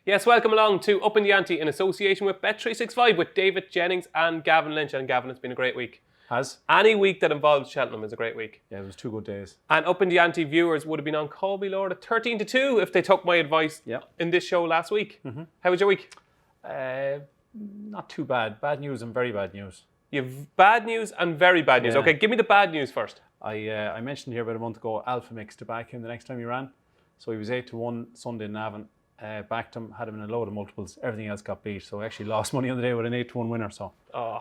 Yes, welcome along to Upping The Ante in association with Bet365 with David, Jennings and Gavin Lynch. And Gavin, it's been a great week. Has? Any week that involves Cheltenham is a great week. Yeah, it was 2 good days. And Upping The Ante viewers would have been on Call Me Lord at 13-2 if they took my advice in this show last week. Mm-hmm. How was your week? Not too bad. Bad news and very bad news. You've bad news and very bad news. Yeah. Okay, give me the bad news first. I mentioned here about a month ago, Alpha Mix to back him the next time he ran. So he was 8-1 Sunday in Navan. Backed him, had him in a load of multiples. Everything else got beat. So I actually lost money on the day with an 8-1 winner. So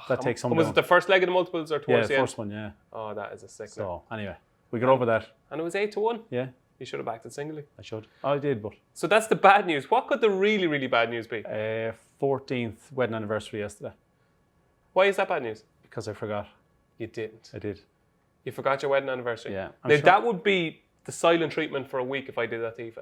that takes some. Was it the first leg of the multiples or towards the end? Yeah, the first one, yeah. Oh, that is a sick. So anyway, we got over that. And it was 8-1? Yeah. You should have backed it singly. I should. Oh, I did, but. So that's the bad news. What could the really, really bad news be? 14th wedding anniversary yesterday. Why is that bad news? Because I forgot. You didn't. I did. You forgot your wedding anniversary? Yeah. Now, sure. That would be the silent treatment for a week if I did that to Aoife.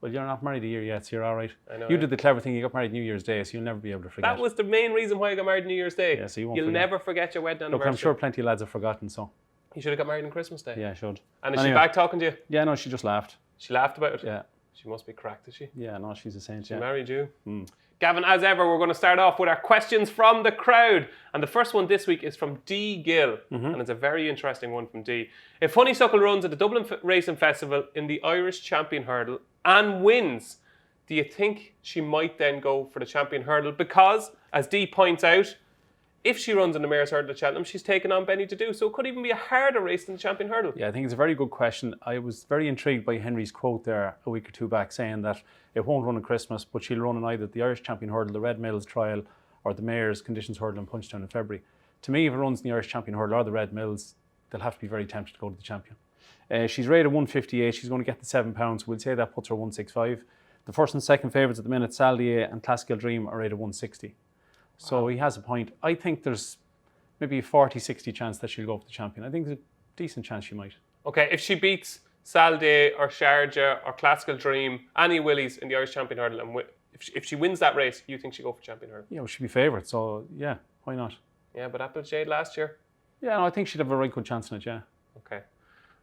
Well, you're not married a year yet, so you're all right. I know. You did the clever thing. You got married New Year's Day, so you'll never be able to forget. That was the main reason why I got married New Year's Day. Yeah, so you won't You'll forget. never forget your wedding anniversary. Look, I'm sure plenty of lads have forgotten, so. You should have got married on Christmas Day. Yeah, I should. And is she back talking to you? Yeah, no, she just laughed. She laughed about it? Yeah. She must be cracked, is she? Yeah, no, she's a saint, She yeah. married you? Mm. Gavin, as ever, we're going to start off with our questions from the crowd. And the first one this week is from D. Gill. And it's a very interesting one from D. If Honeysuckle runs at the Dublin Racing Festival in the Irish Champion Hurdle and wins, do you think she might then go for the Champion Hurdle? Because, as D points out, if she runs in the Mayor's Hurdle at Cheltenham, she's taken on Benny to do. So it could even be a harder race than the Champion Hurdle. Yeah, I think it's a very good question. I was very intrigued by Henry's quote there a week or two back saying that it won't run on Christmas, but she'll run in either the Irish Champion Hurdle, the Red Mills Trial, or the Mayor's Conditions Hurdle in Punchestown in February. To me, if it runs in the Irish Champion Hurdle or the Red Mills, they'll have to be very tempted to go to the Champion. She's rated 158. She's going to get the £7. We'll say that puts her 165. The first and second favourites at the minute, Saldier and Classical Dream, are rated 160. So he has a point. I think there's maybe a 40-60 chance that she'll go for the Champion. I think there's a decent chance she might. Okay, if she beats Saldier or Sharjah or Classical Dream, any Willies in the Irish Champion Hurdle, and if she wins that race, you think she'll go for Champion Hurdle? Yeah, well, she'd be favourite, so yeah, why not? Yeah, but Apple Jade last year? Yeah, no, I think she'd have a right good chance in it, yeah.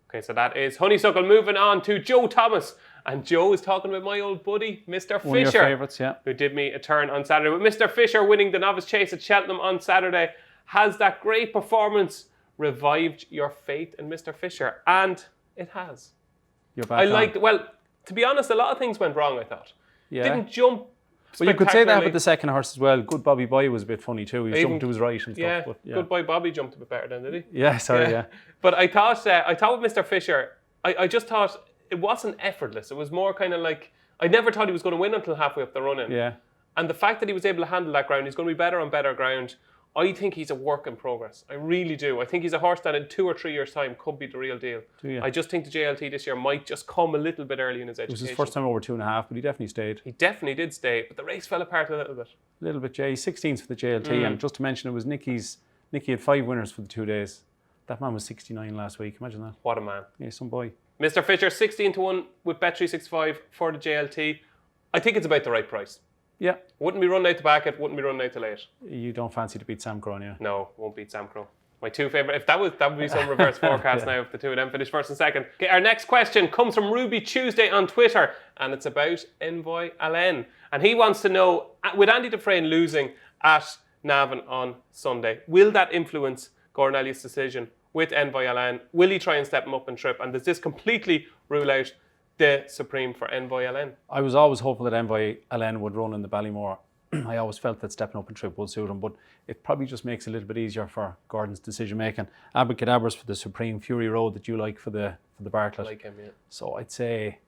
Okay, so that is Honeysuckle. Moving on to Joe Thomas. And Joe is talking about my old buddy, Mr. Fisher. One of your favourites, yeah. Who did me a turn on Saturday. With Mr. Fisher winning the Novice Chase at Cheltenham on Saturday, has that great performance revived your faith in Mr. Fisher? And it has. You're back on. Well, to be honest, a lot of things went wrong, I thought. Yeah. Didn't jump. Well, you could say that with the second horse as well. Good Bobby Boy was a bit funny too. He jumped to his right and stuff. But, Good Boy Bobby jumped a bit better then, did he? Yeah, sorry, yeah. But I thought with Mr. Fisher, I just thought it wasn't effortless. It was more kind of like, I never thought he was going to win until halfway up the run-in. Yeah. And the fact that he was able to handle that ground, he's going to be better on better ground. I think he's a work in progress. I really do. I think he's a horse that in 2 or 3 years' time could be the real deal. I just think the JLT this year might just come a little bit early in his education. It was his first time over 2.5, but he definitely stayed. He definitely did stay, but the race fell apart a little bit. A little bit, yeah. He's 16th for the JLT, and just to mention, it was Nicky had 5 winners for the 2 days. That man was 69 last week. Imagine that. What a man. Yeah, some boy. Mr. Fisher, 16-1 with Bet365 for the JLT. I think it's about the right price. Yeah. Wouldn't be running out to back it, wouldn't be running out to late. You don't fancy to beat Sam Crone, yeah? No, won't beat Sam Crow. My 2 favourite. If that would be some reverse forecast now if the 2 of them finish first and second. Okay, our next question comes from Ruby Tuesday on Twitter, and it's about Envoy Allen. And he wants to know, with Andy Dufresne losing at Navan on Sunday, will that influence Gordon Elliott's decision with Envoy Allen? Will he try and step him up and trip? And does this completely rule out the Supreme for Envoy Allen? I was always hopeful that Envoy Allen would run in the Ballymore. I always felt that stepping up and trip would suit him, but it probably just makes it a little bit easier for Gordon's decision making. Abracadabras for the Supreme, Fury Road that you like for the Bartlett. I like him, yeah. So I'd say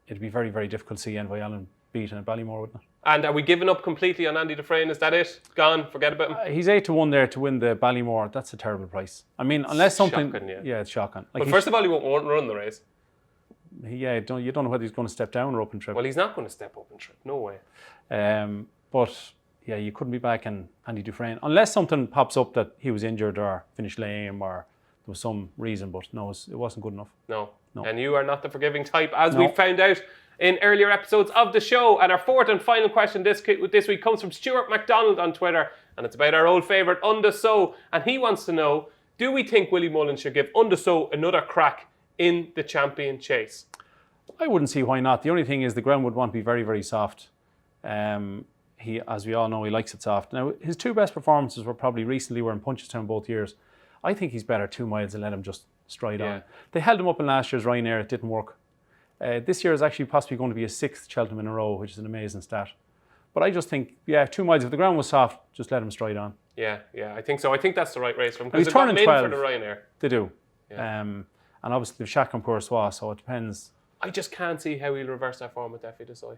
it'd be very, very difficult to see Envoy Allen beaten at Ballymore, wouldn't it? And are we giving up completely on Andy Dufresne? Is that it? Gone? Forget about him? He's 8-1 there to win the Ballymore. That's a terrible price. I mean, unless something... Shocking, yeah. Yeah, it's shocking. But first of all, he won't run the race. Yeah, you don't know whether he's going to step down or up and trip. Well, he's not going to step up and trip. No way. But, yeah, you couldn't be back in Andy Dufresne. Unless something pops up that he was injured or finished lame or there was some reason. But no, it wasn't good enough. No. And you are not the forgiving type, as we found out in earlier episodes of the show. And our fourth and final question this week comes from Stuart MacDonald on Twitter, and it's about our old favourite, Undeso. And he wants to know, do we think Willie Mullins should give Undeso another crack in the Champion Chase? I wouldn't see why not. The only thing is the ground would want to be very, very soft. He, as we all know, he likes it soft. Now, his two best performances were probably recently were in Punchestown both years. I think he's better 2 miles and let him just stride on. They held him up in last year's Ryanair. It didn't work. This year is actually possibly going to be his 6th Cheltenham in a row, which is an amazing stat. But I just think, 2 miles, if the ground was soft, just let him stride on. Yeah, I think so. I think that's the right race for him. He's turning 12 for the Ryanair. They do. And obviously they've Chacun Pour Soi, so it depends. I just can't see how he'll reverse that form with Defi Desoi.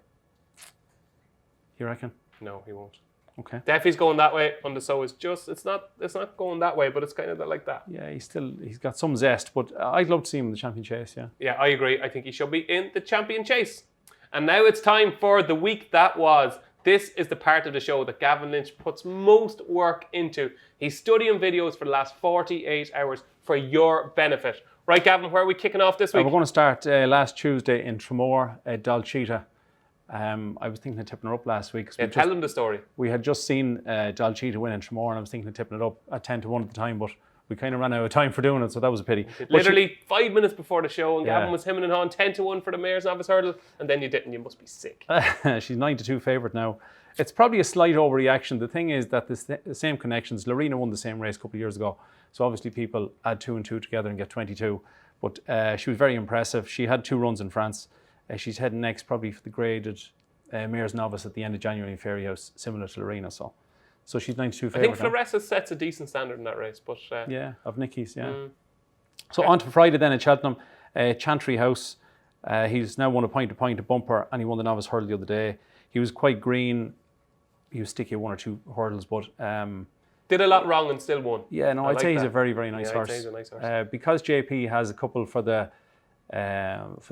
You reckon? No, he won't. Okay. Defi's going that way on the So is just it's not going that way, but it's kind of like that. Yeah, he's got some zest, but I'd love to see him in the Champion Chase, yeah. Yeah, I agree. I think he should be in the Champion Chase. And now it's time for the week that was. This is the part of the show that Gavin Lynch puts most work into. He's studying videos for the last 48 hours for your benefit. Right, Gavin, where are we kicking off this week? We're going to start last Tuesday in Tramore, Dalcheetah. I was thinking of tipping her up last week. Tell them the story. We had just seen Dalcheetah win in Tramore, and I was thinking of tipping it up at 10-1 at the time, but we kind of ran out of time for doing it, so that was a pity. Literally 5 minutes before the show, and Gavin was hemming and hawing 10-1 for the Mayor's Novice Hurdle, and then you didn't. You must be sick. She's 9-2 favourite now. It's probably a slight overreaction. The thing is that the same connections. Lorena won the same race a couple of years ago, so obviously people add 2 and 2 together and get 22. But she was very impressive. She had 2 runs in France. She's heading next probably for the graded Mayor's Novice at the end of January in Fairy House, similar to Lorena. So she's 92 favourite. I think Floressa sets a decent standard in that race, but of Nicky's, So on to Friday then at Cheltenham, Chantry House. He's now won a point-to-point, a bumper, and he won the Novice Hurdle the other day. He was quite green. He was sticky at 1 or 2 hurdles, but did a lot wrong and still won. Yeah, no, I'd say he's a very, very nice horse. I'd say he's a nice horse. Because JP has a couple for the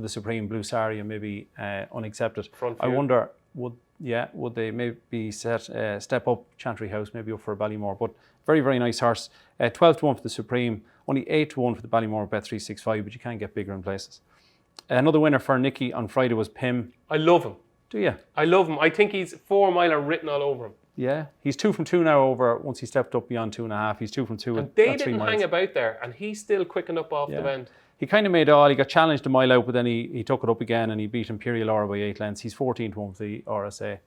Supreme Blue Sari and maybe unaccepted. I wonder would they maybe step up Chantry House, maybe up for a Ballymore, but very, very nice horse. 12-1 for the Supreme, only 8-1 for the Ballymore bet 365, but you can get bigger in places. Another winner for Nicky on Friday was Pim. I love him. Do you? I love him. I think he's 4 miler written all over him. Yeah, he's 2 from 2 now over, once he stepped up beyond 2.5. He's 2 from 2 and they didn't hang about there, and he's still quickened up off the bend. He kind of made all. He got challenged a mile out, but then he took it up again and he beat Imperial Aura by 8 lengths. He's 14-1 for the RSA.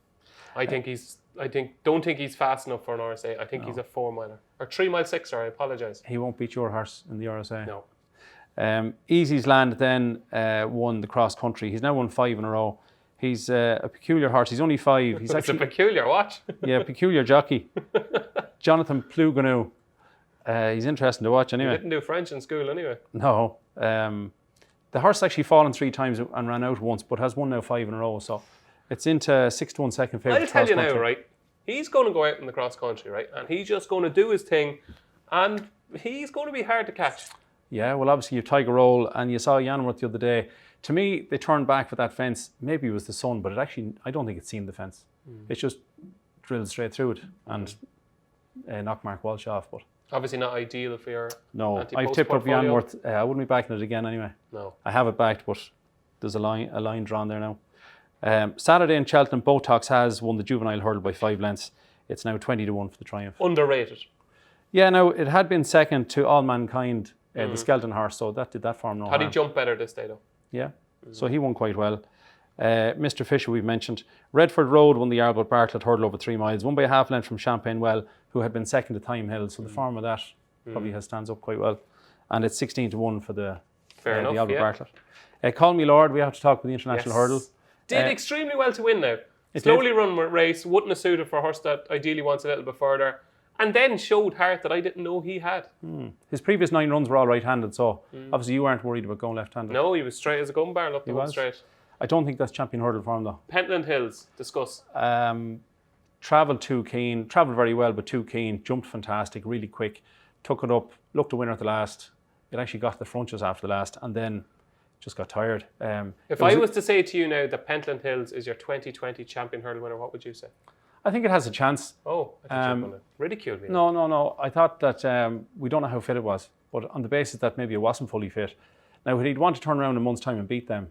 Don't think he's fast enough for an RSA. I think he's a 4 miler. Or 3 mile 6, sorry, I apologise. He won't beat your horse in the RSA. No. Easy's Land then won the cross country. He's now won 5 in a row. He's a peculiar horse. He's only 5. He's actually a peculiar watch. Peculiar jockey. Jonathan Plouganou. He's interesting to watch anyway. He didn't do French in school anyway. No. The horse actually fallen 3 times and ran out once, but has won now 5 in a row. So it's into 6-1 second favourite. I'll tell you now, right? He's going to go out in the cross country, right? And he's just going to do his thing, and he's going to be hard to catch. Yeah, well, obviously you have Tiger Roll, and you saw Yanworth the other day. To me, they turned back with that fence. Maybe it was the sun, but I don't think it's seen the fence. It's just drilled straight through it and knocked Mark Walsh off. But obviously not ideal for your Ante-post I've tipped up Yanworth. I wouldn't be backing it again anyway. No. I have it backed, but there's a line drawn there now. Saturday in Cheltenham, Botox has won the juvenile hurdle by 5 lengths. It's now 20-1 for the Triumph. Underrated. Yeah, no, it had been second to All Mankind, the Skeleton horse, so that did that form no harm. Had he jumped better this day though? Yeah, so he won quite well. Mr. Fisher, we've mentioned. Redford Road won the Arbor Bartlett hurdle over 3 miles, won by a half length from Champagne Well, who had been second to Thyme Hill, so the form of that probably stands up quite well. And it's 16-1 for the Albert Bartlett. Call Me Lord, we have to talk about the International Hurdle. Did extremely well to win now. Slowly run race, wouldn't have suited for a horse that ideally wants a little bit further. And then showed heart that I didn't know he had. His previous 9 runs were all right-handed, so obviously you weren't worried about going left-handed. No, he was straight as a gun barrel up the one straight. I don't think that's Champion Hurdle form though. Pentland Hills, discuss. Travelled too keen, travelled very well but too keen, jumped fantastic, really quick, took it up, looked a winner at the last. It actually got to the front just after the last and then just got tired. If I was to say to you now that Pentland Hills is your 2020 Champion Hurdle winner, what would you say? I think it has a chance. Oh, I thought you were going to ridicule me. No. I thought that we don't know how fit it was, but on the basis that maybe it wasn't fully fit. Now, he'd want to turn around in a month's time and beat them.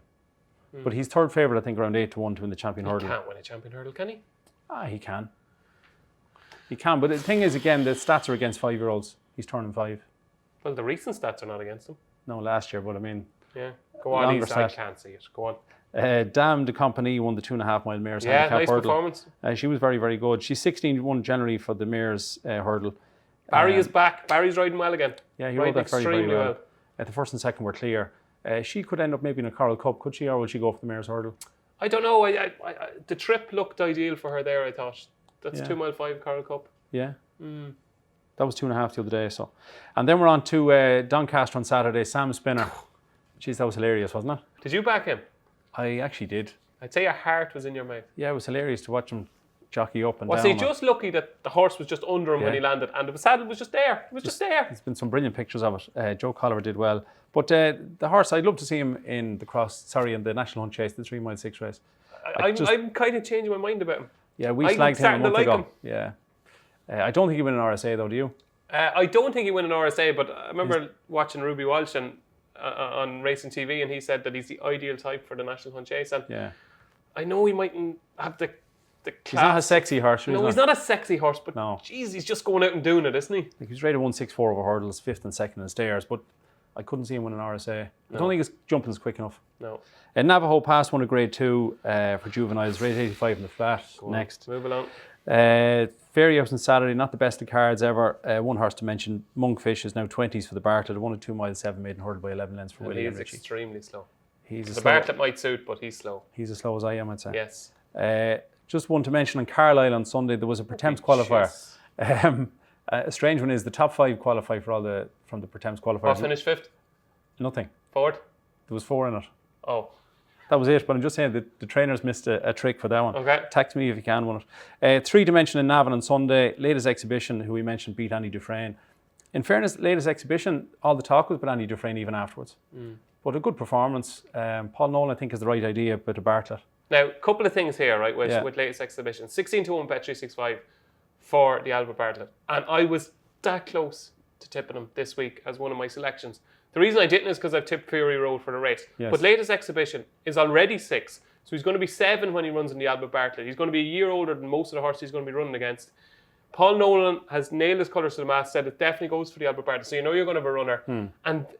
But he's third favourite, I think, around 8-1 to win the Champion Hurdle. He can't win a Champion Hurdle, can he? He can. He can, but the thing is, again, the stats are against 5-year-olds. He's turning 5. Well, the recent stats are not against him. No, last year, but I mean... Yeah, go on, I can't see it. Go on. Dame de Compagnie won the 2.5 mile mares Yeah, handicap nice hurdle. performance. She was very, very good. She's 16-1 generally for the mares hurdle. Barry is back. Barry's riding well again. Yeah, he riding rode that very, extremely very well. The first and second were clear. She could end up maybe in a Coral Cup, could she, or will she go for the mares hurdle? I don't know. The trip looked ideal for her there, I thought. That's 2 mile 5 Coral Cup. Yeah. That was 2.5 the other day. So, and then we're on to Doncaster on Saturday. Sam Spinner. Jeez, that was hilarious, wasn't it? Did you back him? I actually did. I'd say your heart was in your mouth. Yeah, it was hilarious to watch him jockey up and Was down. he just lucky that the horse was just under him when he landed and the saddle was just there? It was just there. There's been some brilliant pictures of it. Joe Colliver did well. But the horse, I'd love to see him in the National Hunt Chase, the 3 mile 6 race. I'm kind of changing my mind about him. Yeah, we slagged him a month ago. Yeah. I don't think he win an RSA though, do you? I don't think he win an RSA, but I remember watching Ruby Walsh on Racing TV, and he said that he's the ideal type for the National Hunt Chase. And yeah. I know he mightn't have the class. He's not a sexy horse. No, he's not a sexy horse, but geez, he's just going out and doing it, isn't he? Like he's rated 164 over hurdles, 5th and 2nd in stairs, but I couldn't see him win an RSA. I don't think his jumping's quick enough. No. Navajo Pass won a grade 2 for juveniles, rated 85 in the flat. Next. Move along. Fairy House on Saturday, not the best of cards ever. One horse to mention, Monkfish is now 20s for the Bartlett. Won a 2 mile 7 maiden hurdle by 11 lengths for Willie He's Ritchie. extremely slow. The Bartlett might suit, but he's slow. He's as slow as I am, I'd say. Yes. Just one to mention on Carlisle on Sunday, there was a Pertemps qualifier. A strange one is the top 5 qualify from the Pertemps qualifiers. What finished 5th? Nothing. 4th? There was 4 in it. Oh. That was it, but I'm just saying that the trainers missed a trick for that one. Okay. Text me if you can, won it. 3 to mention in Navan on Sunday, latest exhibition, who we mentioned, beat Andy Dufresne. In fairness, latest exhibition, all the talk was about Andy Dufresne even afterwards. But a good performance. Paul Nolan, I think, has the right idea about the Bartlett. Now, a couple of things here, right, with latest exhibition. 16-1 bet 365 for the Albert Bartlett. And I was that close to tipping him this week as one of my selections. The reason I didn't is because I've tipped Fury Road for the race. Yes. But latest exhibition is already 6. So he's going to be 7 when he runs in the Albert Bartlett. He's going to be a year older than most of the horses he's going to be running against. Paul Nolan has nailed his colours to the mast, said it definitely goes for the Albert Bartlett. So you know you're going to have a runner.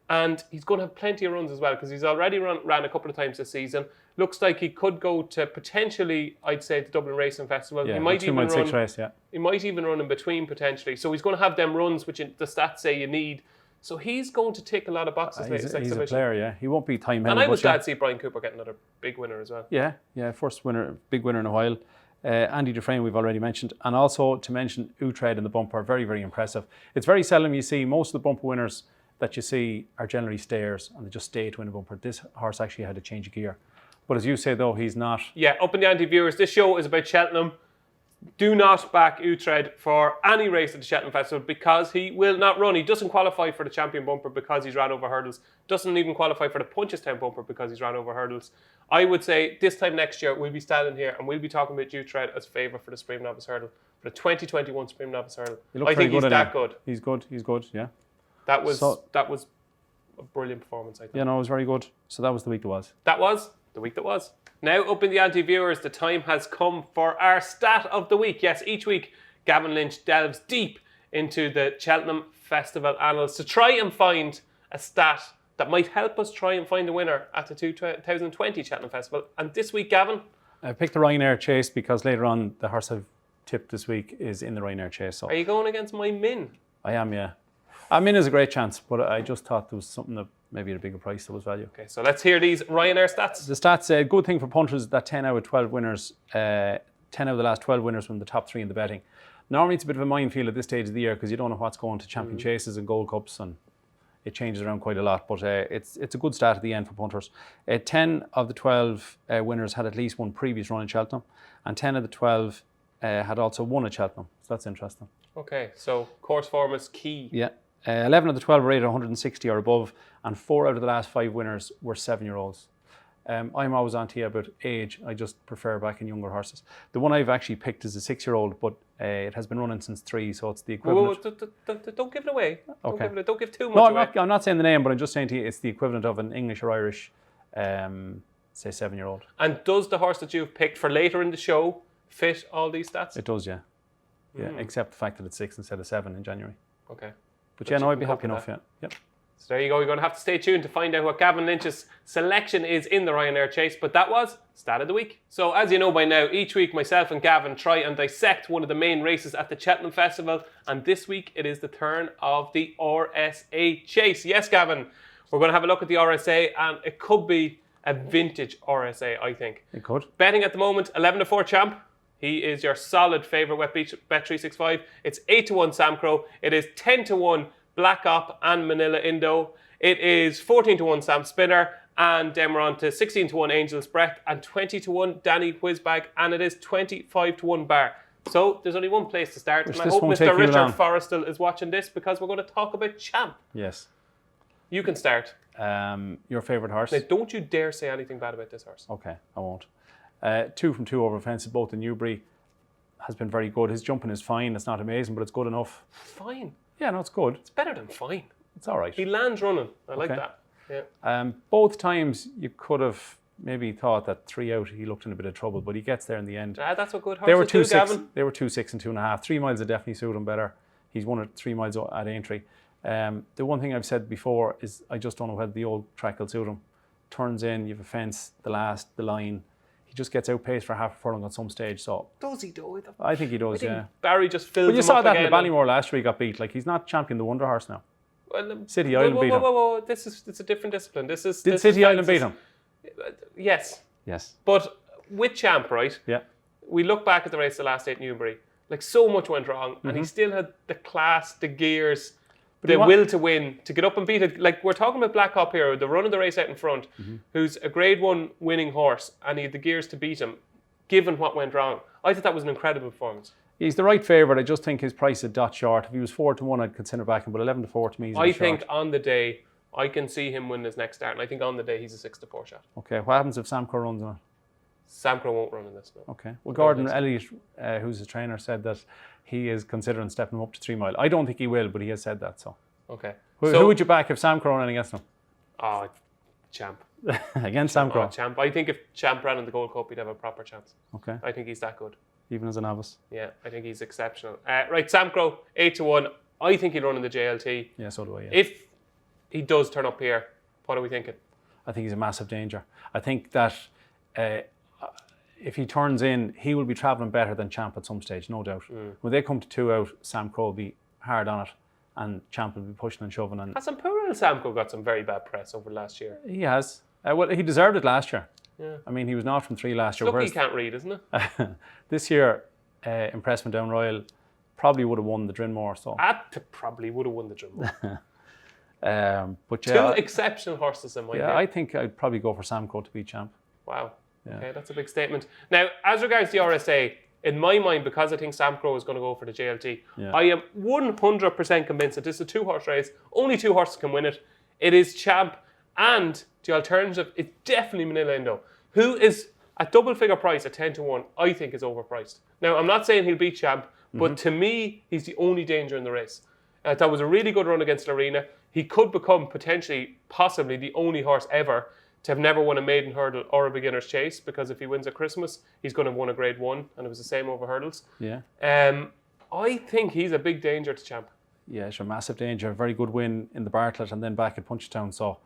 And he's going to have plenty of runs as well because he's already ran a couple of times this season. Looks like he could go to potentially, I'd say, the Dublin Racing Festival. Yeah, he might even run 6 race, He might even run in between potentially. So he's going to have them runs which the stats say you need. So he's going to tick a lot of boxes latest exhibition. He's a player, yeah. He won't be time held. And I was glad to see Brian Cooper get another big winner as well. Yeah, first winner, big winner in a while. Andy Dufresne we've already mentioned, and also to mention Utrecht in the bumper, very, very impressive. It's very seldom you see, most of the bumper winners that you see are generally stayers and they just stay to win a bumper. This horse actually had a change of gear. But as you say though, he's not. Yeah, Upping The Ante viewers, this show is about Cheltenham. Do not back Utrecht for any race at the Cheltenham Festival because he will not run. He doesn't qualify for the champion bumper because he's ran over hurdles. Doesn't even qualify for the Punchestown bumper because he's ran over hurdles. I would say this time next year we'll be standing here and we'll be talking about Utrecht as favourite for the Supreme Novice Hurdle, for the 2021 Supreme Novice Hurdle. I think he's that good. He's good, yeah. That was a brilliant performance, I think. Yeah, no, it was very good. So that was the week that was. That was the week that was. Now, Upping The Ante viewers, the time has come for our stat of the week. Yes, each week, Gavin Lynch delves deep into the Cheltenham Festival annals to try and find a stat that might help us try and find a winner at the 2020 Cheltenham Festival. And this week, Gavin? I picked the Ryanair Chase because later on, the horse I've tipped this week is in the Ryanair Chase. So. Are you going against my Min? I am, yeah. Min is a great chance, but I just thought there was something that maybe at a bigger price that was value. Okay, so let's hear these Ryanair stats. The stats, good thing for punters that 10 out of 12 winners, 10 out of the last 12 winners from the top 3 in the betting. Normally it's a bit of a minefield at this stage of the year because you don't know what's going to champion chases and gold cups and it changes around quite a lot, but it's a good stat at the end for punters. 10 of the 12 winners had at least one previous run in Cheltenham and 10 of the 12 had also won at Cheltenham, so that's interesting. Okay, so course form is key. Yeah. 11 of the 12 were rated 160 or above, and 4 out of the last 5 winners were 7-year-olds. I'm always on-to you about age. I just prefer back in younger horses. The one I've actually picked is a 6-year-old, but it has been running since 3, so it's the equivalent. Don't give it away. Okay. Don't give too much away. I'm not saying the name, but I'm just saying to you it's the equivalent of an English or Irish, say, 7-year-old. And does the horse that you've picked for later in the show fit all these stats? It does, yeah. Yeah, except the fact that it's 6 instead of 7 in January. Okay. But yeah, no, I'd be happy enough, yeah. Yep. So there you go. You're going to have to stay tuned to find out what Gavin Lynch's selection is in the Ryanair Chase. But that was Stat of the Week. So as you know by now, each week myself and Gavin try and dissect one of the main races at the Cheltenham Festival. And this week it is the turn of the RSA Chase. Yes, Gavin, we're going to have a look at the RSA, and it could be a vintage RSA, I think. It could. Betting at the moment, 11-4 Champ. He is your solid favourite Bet365. It's 8-1 Samcro. It is 10-1 Black Op and Manila Indo. It is 14-1 Sam Spinner. And then we're on to 16-1 Angel's Breath and 20-1 Danny Whizbag. And it is 25-1 Bar. So there's only one place to start. And I hope Mr. Richard Forrestal is watching this, because we're going to talk about Champ. Yes. You can start. Your favourite horse? Now, don't you dare say anything bad about this horse. Okay, I won't. 2 from 2 over fences, both in Newbury. Has been very good. His jumping is fine. It's not amazing, but it's good enough. Fine. Yeah, no, it's good. It's better than fine. It's all right. He lands running. I like that. Yeah. Both times you could have maybe thought that 3 out he looked in a bit of trouble, but he gets there in the end. That's what good horses do, Gavin. They were 2-6 and 2.5. 3 miles would definitely suit him better. He's won at 3 miles at Aintree. The one thing I've said before is I just don't know whether the old track will suit him. Turns in, you have a fence, the line. He just gets outpaced for half a furlong at some stage. So does he do it? I think he does, yeah. Barry just fills him up. But you saw that again in the Ballymore last week, got beat. Like, he's not champion the Wonder Horse now. Well, City Island beat him. Whoa. It's a different discipline. Did City Island beat him? Yes. Yes. But with Champ, right? Yeah. We look back at the race the last 8 Newbury. Like, so much went wrong, and he still had the class, the gears, the will to win, to get up and beat it. Like, we're talking about Black Hop here, the run of the race out in front, who's a Grade 1 winning horse, and he had the gears to beat him, given what went wrong. I thought that was an incredible performance. He's the right favourite. I just think his price is a dot short. If he was 4-1, I'd consider backing, but 11-4 to me is a bit short. I think on the day, I can see him win his next start, and I think on the day he's a 6-4 shot. Okay, what happens if Samco runs on it? Samcro won't run in this. No. Okay. Well, Gordon Elliott, who's his trainer, said that he is considering stepping him up to 3 mile. I don't think he will, but he has said that. So. Okay. Who would you back if Samcro ran against him? Oh, Champ. Against Samcro? Oh, Champ. I think if Champ ran in the Gold Cup, he'd have a proper chance. Okay. I think he's that good. Even as a novice? Yeah, I think he's exceptional. Right, Samcro, 8-1. I think he'll run in the JLT. Yeah, so do I. Yeah. If he does turn up here, what are we thinking? I think he's a massive danger. I think that if he turns in, he will be travelling better than Champ at some stage, no doubt. When they come to 2 out, Samcro will be hard on it, and Champ will be pushing and shoving. And Has Imperial Samcro got some very bad press over last year? He has. Well, he deserved it last year. Yeah. I mean, he was not from 3 last year. Lucky he can't read, isn't it? This year, Impressment Down Royal probably would have won the Drinmore. So probably would have won the Drinmore. But yeah, 2 exceptional horses in my head. I think I'd probably go for Samcro to beat Champ. Wow. Yeah. Okay, that's a big statement. Now, as regards the RSA, in my mind, because I think Samcro is going to go for the JLT, I am 100% convinced that this is a 2-horse race. Only 2 horses can win it. It is Champ, and the alternative is definitely Manila Indo, who is at double figure price at 10-1, I think is overpriced. Now, I'm not saying he'll beat Champ, but to me, he's the only danger in the race. That was a really good run against Lorena. He could become possibly the only horse ever to have never won a maiden hurdle or a beginner's chase, because if he wins at Christmas, he's going to have won a Grade 1, and it was the same over hurdles. Yeah. I think he's a big danger to Champ. Yeah, it's a massive danger. Very good win in the Bartlett and then back at Punchestown. So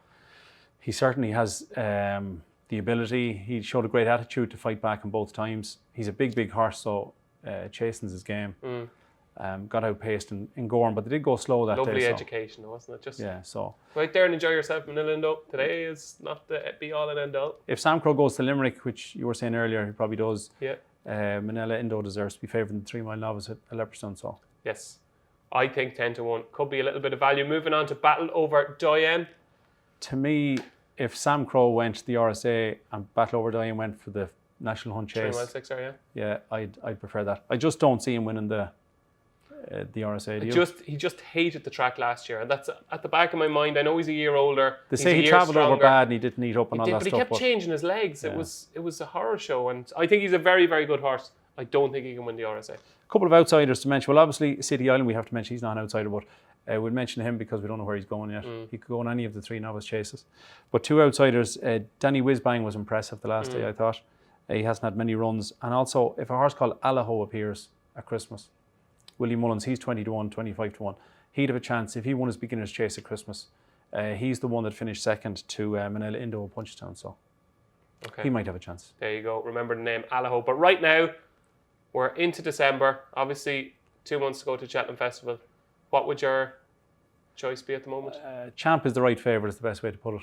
he certainly has the ability. He showed a great attitude to fight back on both times. He's a big horse, so chasing's his game. Got outpaced in Gorn, but they did go slow that day. Lovely education, wasn't it? Just so right there and enjoy yourself, Manila Indo. Today is not the be all and end all. If Samcro goes to Limerick, which you were saying earlier, he probably does. Yeah. Manila Indo deserves to be favoured in the 3 mile novice at Leopardstown. So yes, I think 10-1 could be a little bit of value. Moving on to Battle Over Diane. To me, if Samcro went to the RSA and Battle Over Diane went for the National Hunt Chase, 3 mile 6 yeah. Yeah, I'd prefer that. I just don't see him winning the RSA. He just hated the track last year, and that's at the back of my mind. I know he's a year older. They say he travelled over bad and he didn't eat up and all that stuff. But he kept changing his legs. Yeah. It was a horror show, and I think he's a very, very good horse. I don't think he can win the RSA. A couple of outsiders to mention. Well, obviously City Island we have to mention. He's not an outsider, but we'll mention him because we don't know where he's going yet. He could go on any of the 3 novice chases. But 2 outsiders. Danny Whizbang was impressive the last day, I thought. He hasn't had many runs. And also, if a horse called Allaho appears at Christmas, Willie Mullins, he's 20-1, 25-1. He'd have a chance if he won his beginner's chase at Christmas. He's the one that finished second to Manila Indo and Punchestown, so he might have a chance. There you go. Remember the name Allaho. But right now, we're into December. Obviously, 2 months to go to Cheltenham Festival. What would your choice be at the moment? Champ is the right favourite, is the best way to put it.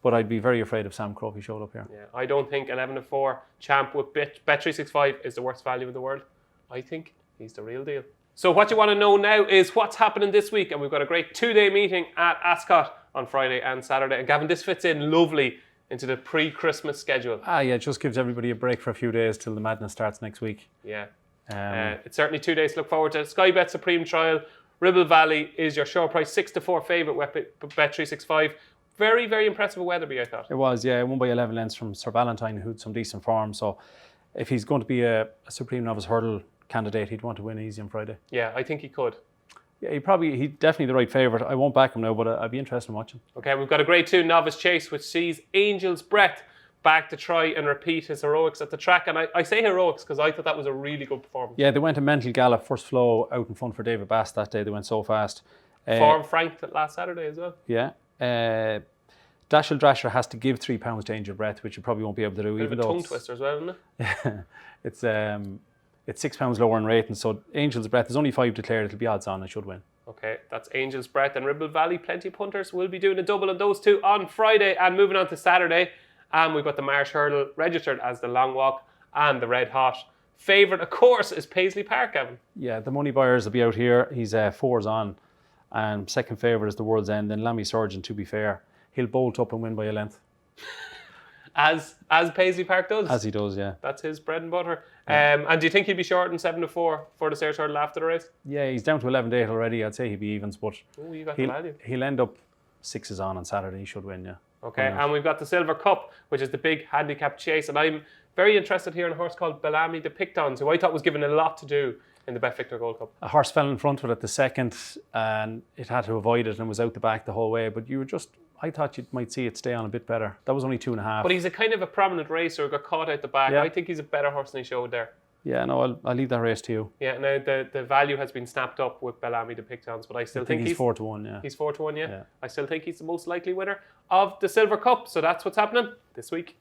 But I'd be very afraid if Sam Crow showed up here. Yeah, I don't think 11-4 Champ with Bet365 is the worst value in the world. I think he's the real deal. So what you want to know now is what's happening this week. And we've got a great 2-day meeting at Ascot on Friday and Saturday. And Gavin, this fits in lovely into the pre-Christmas schedule. Yeah, it just gives everybody a break for a few days till the madness starts next week. Yeah. It's certainly 2 days to look forward to. Sky Bet Supreme Trial. Ribble Valley is your show price 6-4 favourite with Bet365. Very, very impressive with Weatherby, I thought. It was, yeah. It won by 11 lengths from Sir Valentine, who had some decent form. So if he's going to be a Supreme Novice Hurdle candidate, he'd want to win easy on Friday. Yeah, I think he could. Yeah, he's definitely the right favourite. I won't back him now, but I'd be interested in watching. Okay, we've got a grade 2 Novice Chase, which sees Angel's Breath back to try and repeat his heroics at the track. And I say heroics because I thought that was a really good performance. Yeah, they went a mental gallop, first flow out in front for David Bass that day. They went so fast. Form Frank last Saturday as well. Yeah. Dashel Drasher has to give £3 to Angel Breath, which you probably won't be able to do. Even though tongue twister as well, isn't it? It's £6 lower in rating, so Angel's Breath is only 5 declared. It'll be odds on. It should win. Okay, that's Angel's Breath and Ribble Valley. Plenty of punters will be doing a double on those two on Friday. And moving on to Saturday, we've got the Marsh Hurdle registered as the Long Walk and the Red Hot. Favourite, of course, is Paisley Park, Gavin. Yeah, the money buyers will be out here. He's 4s on. And second favourite is the World's End. Then Lammy Surgeon, to be fair. He'll bolt up and win by a length. As Paisley Park does? As he does, yeah. That's his bread and butter. And do you think he'd be short in 7-4 for the Sayers Hurdle after the race? Yeah, he's down to 11-8 already. I'd say he'd be evens, but you got the value. He'll end up 6s on Saturday. He should win, yeah. Okay, and we've got the Silver Cup, which is the big handicap chase. And I'm very interested here in a horse called Bellamy the Pictons, who I thought was given a lot to do in the Bet Victor Gold Cup. A horse fell in front of it at the second, and it had to avoid it and was out the back the whole way. But I thought you might see it stay on a bit better. That was only 2.5. But he's a kind of a prominent racer who got caught out the back. Yeah. I think he's a better horse than he showed there. Yeah, no, I'll leave that race to you. Yeah, now the value has been snapped up with Bellamy the Pictons, but I still think he's 4-1, yeah. He's 4-1, yeah. I still think he's the most likely winner of the Silver Cup. So that's what's happening this week.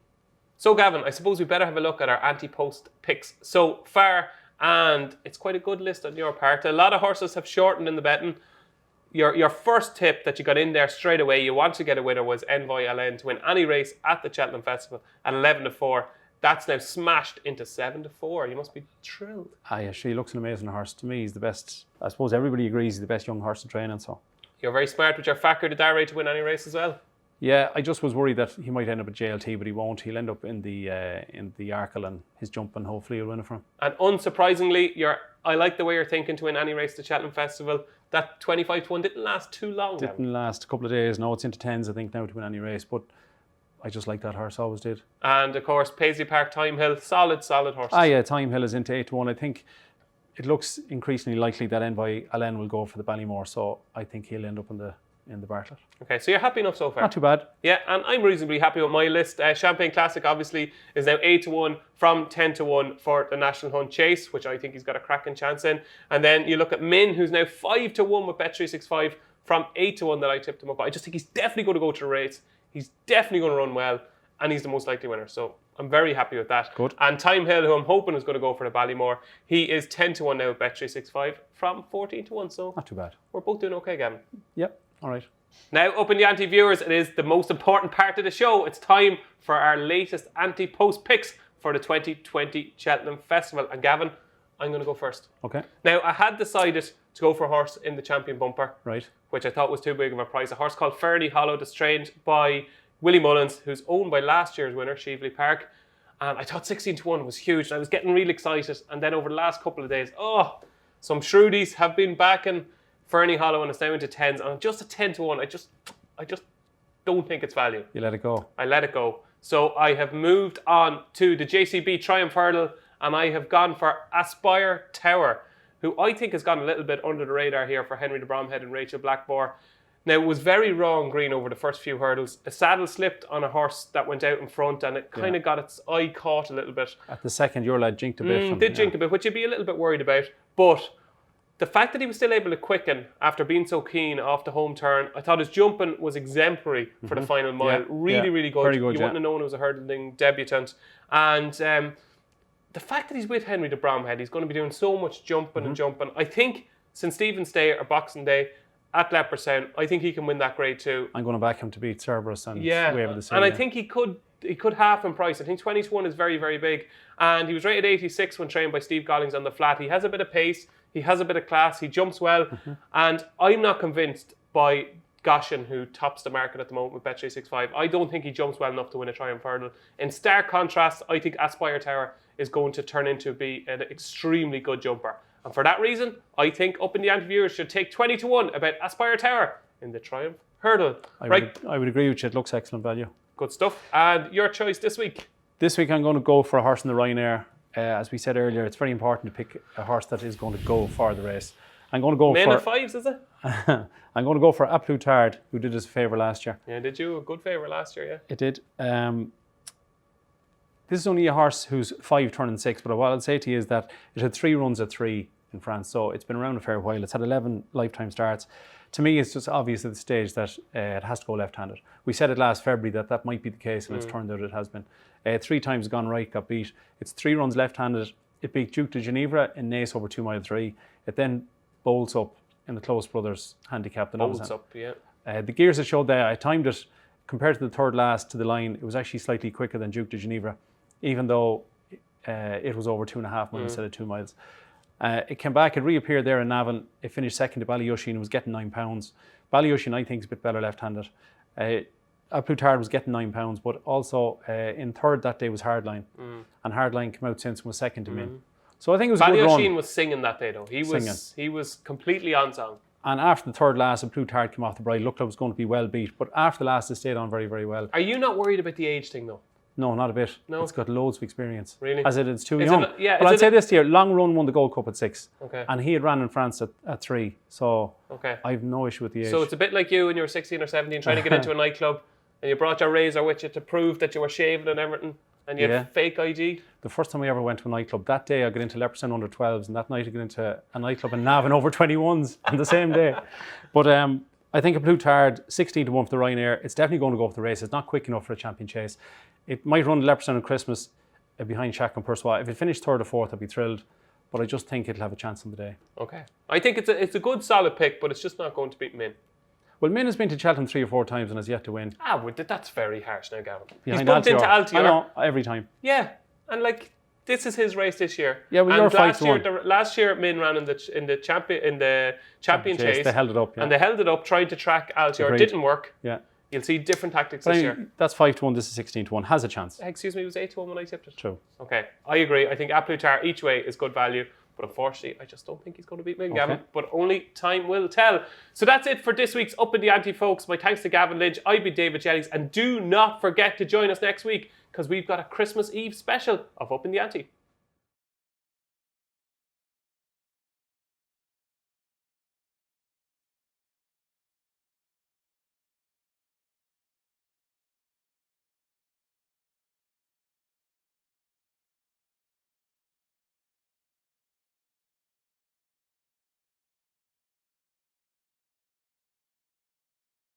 So Gavin, I suppose we better have a look at our Ante-post picks so far. And it's quite a good list on your part. A lot of horses have shortened in the betting. Your first tip that you got in there straight away, you want to get a winner, was Envoy LN to win any race at the Cheltenham Festival at 11-4. That's now smashed into 7-4. You must be thrilled. Yeah, he looks an amazing horse. To me, he's the best. I suppose everybody agrees he's the best young horse in training. So you're very smart with your Fakir to Dare to win any race as well. Yeah, I just was worried that he might end up at JLT, but he won't. He'll end up in the Arkle, and his jumping, hopefully he'll win it for him. And unsurprisingly, I like the way you're thinking to win any race at the Cheltenham Festival. That 25-1 didn't last too long. Didn't last a couple of days. No, it's into 10s, I think, now to win any race. But I just like that horse, always did. And of course, Paisley Park, Time Hill, solid horse. Yeah, Time Hill is into 8-1. I think it looks increasingly likely that Envoy LN will go for the Ballymore, so I think he'll end up in the Bartlett. Okay, so you're happy enough so far? Not too bad. Yeah, and I'm reasonably happy with my list. Champagne Classic obviously is now 8-1 from 10-1 for the National Hunt Chase, which I think he's got a cracking chance in. And then you look at Min, who's now 5-1 with Bet365 from 8-1 that I tipped him up. I just think he's definitely going to go to the race. He's definitely going to run well, and he's the most likely winner. So I'm very happy with that. Good. And Time Hill, who I'm hoping is going to go for the Ballymore, he is 10-1 now with Bet365 from 14-1. So not too bad. We're both doing okay, Gavin. Yep. All right. Now, Upping The Ante viewers, it is the most important part of the show. It's time for our latest Ante-post picks for the 2020 Cheltenham Festival. And Gavin, I'm going to go first. Okay. Now, I had decided to go for a horse in the champion bumper. Right. Which I thought was too big of a price. A horse called Ferny Hollow, that's trained by Willie Mullins, who's owned by last year's winner, Sheveley Park. And I thought 16-1 was huge. And I was getting really excited. And then over the last couple of days, some shrewdies have been backing Ferny Hollow, and it's now into 10s, and just a 10-1, I just don't think it's value. You let it go. I let it go. So I have moved on to the JCB Triumph Hurdle, and I have gone for Aspire Tower, who I think has gone a little bit under the radar here for Henry de Bromhead and Rachel Blackmore. Now, it was very raw and green over the first few hurdles. A saddle slipped on a horse that went out in front, and it kind of got its eye caught a little bit. At the second, your lad jinked a bit. Jink a bit, which you'd be a little bit worried about, but the fact that he was still able to quicken after being so keen off the home turn, I thought his jumping was exemplary for the final mile. Really good. Very good. You wouldn't have known it was a hurdling debutant. And the fact that he's with Henry de Bromhead, he's going to be doing so much jumping and jumping. I think St. Stephen's Day or Boxing Day at Leopardstown, I think he can win that grade too. I'm going to back him to beat Cerberus and I think he could half in price. I think 20-1 is very, very big. And he was rated 86 when trained by Steve Gollings on the flat. He has a bit of pace. He has a bit of class. He jumps well. And I'm not convinced by Goshen, who tops the market at the moment with Bet365. I don't think he jumps well enough to win a Triumph Hurdle. In stark contrast, I think Aspire Tower is going to turn into be an extremely good jumper. And for that reason, I think Up in the Ante viewers should take 20-1 about Aspire Tower in the Triumph Hurdle. I would agree with you. It looks excellent value. Good stuff. And your choice this week? This week I'm going to go for a horse in the Ryanair. As we said earlier, it's very important to pick a horse that is going to go for the race. I'm going to go Men of fives, is it? I'm going to go for A Plutard, who did us a favour last year. Yeah, did you? A good favour last year, yeah. It did. This is only a horse who's 5 turning 6, but what I'll say to you is that it had 3 runs at 3 in France, so it's been around a fair while. It's had 11 lifetime starts. To me, it's just obvious at the stage that it has to go left-handed. We said it last February that might be the case, and it's turned out it has been. 3 times gone right, got beat. It's 3 runs left-handed. It beat Duke de Ginevra in Nace over 2 mile 3. It then bolts up in the Close Brothers handicap. Bolts up, yeah. The gears that showed there, I timed it compared to the third last to the line. It was actually slightly quicker than Duke de Ginevra, even though it was over 2.5 miles instead of 2 miles. It came back, it reappeared there in Navan. It finished second to Ballyushin and was getting £9. Ballyushin, I think, is a bit better left-handed. A Plutard was getting £9, but also in third that day was Hardline. And Hardline came out since and was second to Min. So I think it was a good run. Ballyushin was singing that day though. He was completely on song. And after the third last, A Plutard came off the bridle. Looked like it was going to be well beat. But after the last, it stayed on very, very well. Are you not worried about the age thing though? No, not a bit. No. It's got loads of experience. Really? As it's too young. But I'd say this to you, Long Run won the Gold Cup at 6. Okay. And he had ran in France at 3. So I have no issue with the age. So it's a bit like you when you were 16 or 17 trying to get into a nightclub and you brought your razor with you to prove that you were shaving and everything and you had fake ID. The first time I ever went to a nightclub, that day I got into Leopardstown under 12s, and that night I got into a nightclub in Navan over 21s on the same day. But I think A Plutard, 16-1 for the Ryanair, it's definitely going to go for the race. It's not quick enough for a champion chase. It might run Leopardstown on Christmas behind Shack and Persois. If it finished third or fourth, I'd be thrilled. But I just think it'll have a chance on the day. Okay. I think it's a good solid pick, but it's just not going to beat Min. Well, Min has been to Cheltenham 3 or 4 times and has yet to win. Well, that's very harsh now, Gavin. Behind He's bumped into Altior. I know, every time. Yeah, and this is his race this year. Yeah, well, you're 5-1. Last year, Min ran in the champion chase. They held it up, and they held it up, trying to track Altior. Didn't work. Yeah. You'll see different tactics this year. That's 5-1. This is 16-1. Has a chance. Excuse me, it was 8-1 when I tipped it. True. Okay, I agree. I think A Plutard each way is good value. But unfortunately, I just don't think he's going to beat me, Gavin. But only time will tell. So that's it for this week's Up in the Ante, folks. My thanks to Gavin Lynch. I've been David Jennings. And do not forget to join us next week because we've got a Christmas Eve special of Up in the Ante.